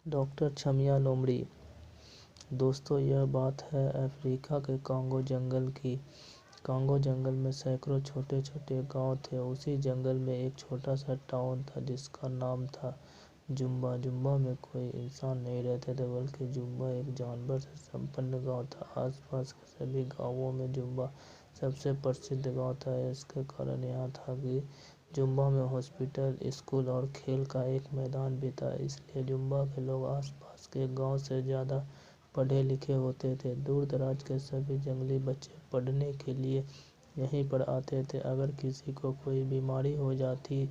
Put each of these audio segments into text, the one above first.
Doctor छमिया लोमड़ी। दोस्तों, यह बात है अफ्रीका के कांगो जंगल की। कांगो जंगल में सैकड़ों छोटे छोटे गांव थे। उसी जंगल में एक छोटा सा टाउन था जिसका नाम था जुम्बा। जुम्बा में कोई इंसान नहीं रहते थे, बल्कि जुम्बा एक जानवर से संपन्न गांव था। आसपास के सभी गांवों में जुम्बा सबसे प्रसिद्ध गांव था। इसका कारण यह था कि जुम्बा में हॉस्पिटल, स्कूल और खेल का एक मैदान भी था। इसलिए जुम्बा के लोग आसपास के गांव से ज़्यादा पढ़े लिखे होते थे। दूर दराज के सभी जंगली बच्चे पढ़ने के लिए यहीं पर आते थे। अगर किसी को कोई बीमारी हो जाती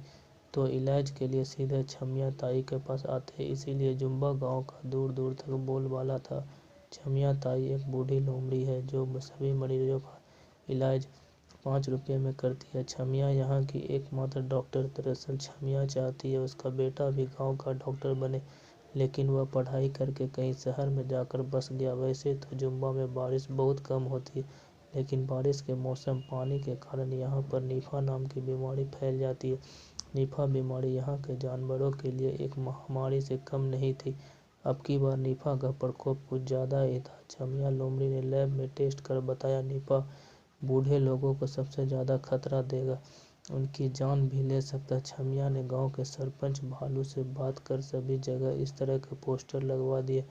तो इलाज के लिए सीधे छमिया ताई के पास आते। इसीलिए जुम्बा गांव का दूर दूर तक बोलबाला था। छमिया ताई एक बूढ़ी लोमड़ी है जो सभी मरीजों का इलाज 5 रुपये में करती है। छमिया यहाँ की एकमात्र डॉक्टर। दरअसल छमिया चाहती है उसका बेटा भी गांव का डॉक्टर बने, लेकिन वह पढ़ाई करके कहीं शहर में जाकर बस गया। वैसे तो जुम्बा में बारिश बहुत कम होती है, लेकिन बारिश के मौसम पानी के कारण यहाँ पर निफा नाम की बीमारी फैल जाती है। निफा बीमारी यहाँ के जानवरों के लिए एक महामारी से कम नहीं थी। अब की बार निफा का प्रकोप कुछ ज़्यादा ही था। छमिया लोमड़ी ने लैब में टेस्ट कर बताया, निफा बूढ़े लोगों को सबसे ज़्यादा खतरा देगा, उनकी जान भी ले सकता है। छमिया ने गांव के सरपंच भालू से बात कर सभी जगह इस तरह के पोस्टर लगवा दिए।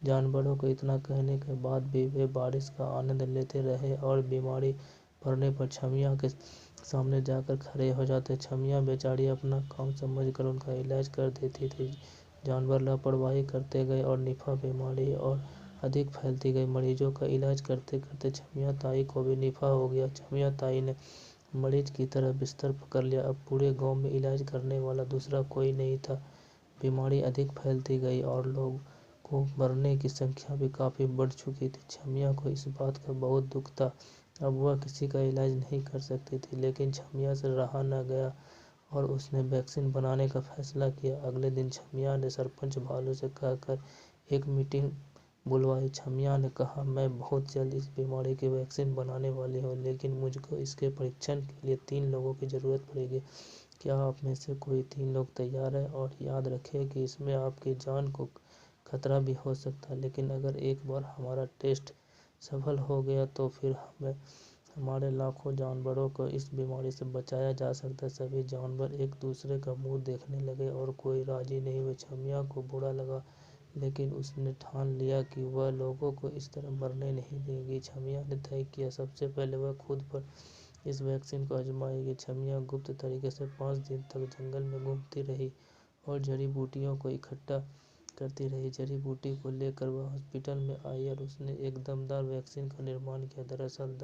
जानवरों को इतना कहने के बाद भी वे बारिश का आनंद लेते रहे और बीमारी पड़ने पर छमिया के सामने जाकर खड़े हो जाते। छमिया बेचारी अपना काम समझकर उनका इलाज कर देती थी। जानवर लापरवाही करते गए और निफा बीमारी और अधिक फैलती गई। मरीजों का इलाज करते करते छमिया ताई को भी निफा हो गया। छमिया ताई ने मरीज की तरह बिस्तर पकड़ लिया। अब पूरे गांव में इलाज करने वाला दूसरा कोई नहीं था। बीमारी अधिक फैलती गई और लोगों को मरने की संख्या भी काफ़ी बढ़ चुकी थी। छमिया को इस बात का बहुत दुख था। अब वह किसी का इलाज नहीं कर सकती थी, लेकिन छमिया से रहा न गया और उसने वैक्सीन बनाने का फैसला किया। अगले दिन छमिया ने सरपंच भालू से कहकर एक मीटिंग बुलवाई। छमिया ने कहा, मैं बहुत जल्द इस बीमारी की वैक्सीन बनाने वाली हूँ, लेकिन मुझको इसके परीक्षण के लिए 3 लोगों की ज़रूरत पड़ेगी। क्या आप में से कोई 3 लोग तैयार है? और याद रखें कि इसमें आपकी जान को खतरा भी हो सकता है, लेकिन अगर एक बार हमारा टेस्ट सफल हो गया तो फिर हमारे लाखों जानवरों को इस बीमारी से बचाया जा सकता है। सभी जानवर एक दूसरे का मुंह देखने लगे और कोई राजी नहीं हुए। छमिया को बुरा लगा, लेकिन उसने ठान लिया कि वह लोगों को इस तरह मरने नहीं देगी। छमिया ने तय किया, सबसे पहले वह खुद पर इस वैक्सीन को आजमाएगी। छमिया गुप्त तरीके से 5 दिन तक जंगल में घूमती रही और जड़ी बूटियों को इकट्ठा करती रही। जड़ी बूटी को लेकर वह हॉस्पिटल में आई और उसने एक दमदार वैक्सीन का निर्माण किया। दरअसल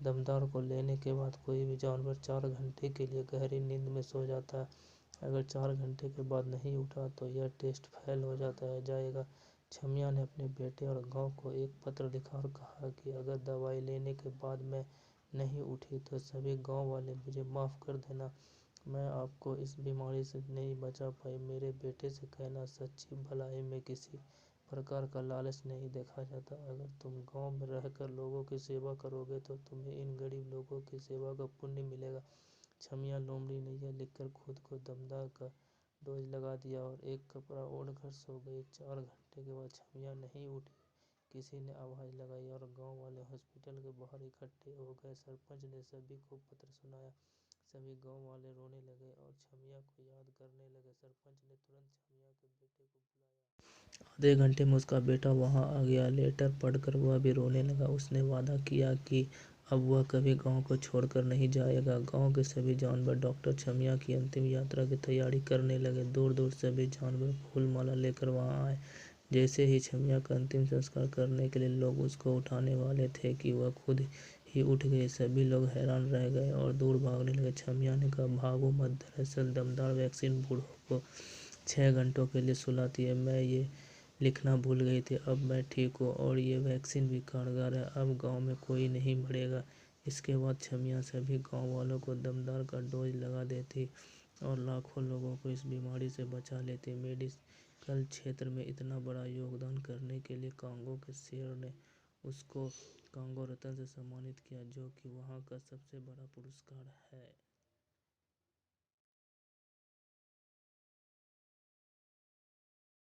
दमदार को लेने के बाद कोई भी जानवर 4 घंटे के लिए गहरी नींद में सो जाता है। अगर 4 घंटे के बाद नहीं उठा तो यह टेस्ट फेल हो जाएगा। छमिया ने अपने बेटे और गांव को एक पत्र लिखा और कहा कि अगर दवाई लेने के बाद मैं नहीं उठी तो सभी गांव वाले मुझे माफ़ कर देना। मैं आपको इस बीमारी से नहीं बचा पाई। मेरे बेटे से कहना, सच्ची भलाई में किसी प्रकार का लालच नहीं देखा जाता। अगर तुम गांव में रहकर लोगों की सेवा करोगे तो तुम्हें इन गरीब लोगों की सेवा का पुण्य मिलेगा। छमिया लोमड़ी ने यह लिखकर खुद को दमदार का डोज लगा दिया और एक कपड़ा ओढ़कर सो गई। 4 घंटे के बाद छमिया नहीं उठी। किसी ने आवाज़ लगाई और गांव वाले हॉस्पिटल के बाहर इकट्ठे हो गए। सरपंच ने सभी को पत्र सुनाया। सभी गांव वाले रोने लगे और छमिया को याद करने लगे। सरपंच ने तुरंत छमिया के बेटे को बुलाया। आधे घंटे में उसका बेटा वहां आ गया। लेटर पढ़कर वह भी रोने लगा। उसने वादा किया कि अब वह कभी गांव को छोड़कर नहीं जाएगा। गांव के सभी जानवर डॉक्टर छमिया की अंतिम यात्रा की तैयारी करने लगे। दूर दूर सभी जानवर फूल माला लेकर वहां आए। जैसे ही छमिया का अंतिम संस्कार करने के लिए लोग उसको उठाने वाले थे कि वह खुद ही उठ गई। सभी लोग हैरान रह गए और दूर भागने लगे। छमिया ने कहा, भागो मत, दरअसल दमदार वैक्सीन बूढ़ों को 6 घंटों के लिए सुलाती है। मैं ये लिखना भूल गई थी। अब मैं ठीक हूँ और ये वैक्सीन भी कारगर है। अब गांव में कोई नहीं मरेगा। इसके बाद छमिया सभी गांव वालों को दमदार का डोज लगा देती और लाखों लोगों को इस बीमारी से बचा लेती। मेडिकल क्षेत्र में इतना बड़ा योगदान करने के लिए कांगो के शेर ने उसको कांगो रत्न से सम्मानित किया, जो कि वहाँ का सबसे बड़ा पुरस्कार है।